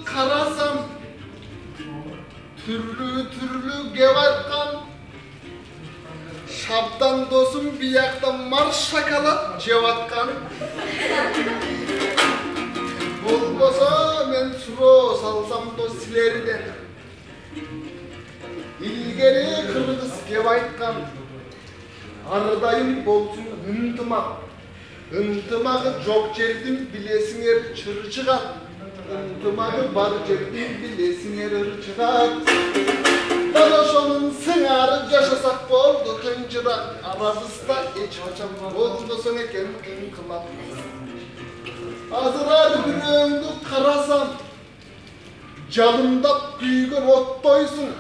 Karasam türlü gep aytkan. Şabdan dosum biyaktan marş şakalat jep atkan. Bolbosa men suro salsam da silerden. İlgeri kırgız gep aytkan. Ardayım bolsun ынтымак. Ынтымагы жок жердин билесиңер чыр чыгат. Ынтымагы бар жердин билесиңер ыр чыгат. Дал ошонун сыңары жашасак болду тынчырак. Арабызда эч качан болбосоң экен ыңкылап. Азыр ар бирөөңдү карасам, жалындап күйгөн оттойсуң.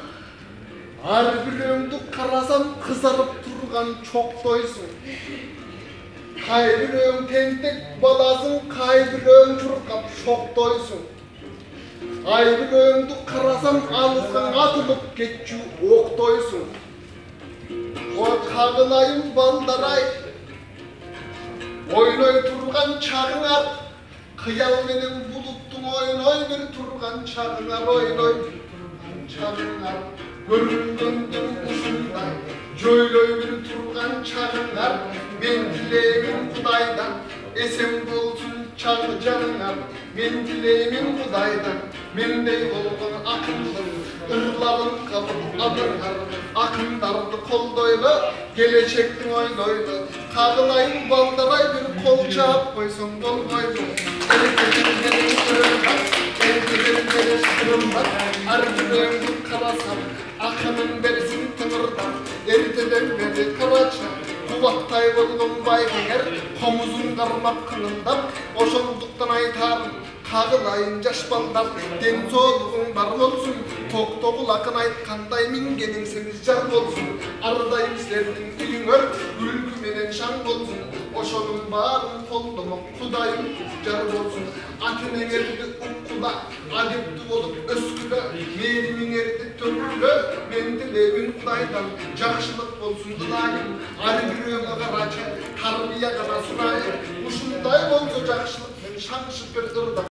Ар бирөөңдү карасам, кызарып турган чоктойсуң. Кай бирөөң тентек баласың, кай бирөөң чуркап шоктойсуң. Ай бирөөңдү карасам, алыска атылып кетчү октойсуң. О кагылайым балдарай, ойной турган чагыңар, кыял менен булуттун ойной бир турган чагыңар, ойной турган чагыңар. Көрүнгөндүн ушундай жойлой бир турган чагыңар. Мен тилеймин Кудайдан эсен болсун чагы жаныңар. Мен тилеймин Кудайдан мендей болгон акындын ырларын кабыл алыңар. Акындарды колдойло, келечекти ойлойло. Кагылайын балдарай бир кол чаап койсоң болбойбу. Ар бирөөңдү карасам, акынын берсин тымырдан. Эртеден бери карача, кубаттай болгон байгеңер, комузун кармап кынындап, ошондуктан айтарым, кагылайын жаш балдар, ден соолугуң бар болсун. Токтогул акын айткандай мингениң сеңиз жар болсун. Ардайым силердин үйүңөр үлгү менен шаң болсун. Ошонун баарын колдомок Кудайым жар болсун. Ата-энеңерди уккула, адепти болуп өскүлө, мээримиңерди төгкүлө. Мен тилеймин Кудайдан жакшылык болсун дылайым. Ар бирөөңө карачы, тарбия карасынайым. Ушундай болсо жакшылык мен шаңшып бир ырда.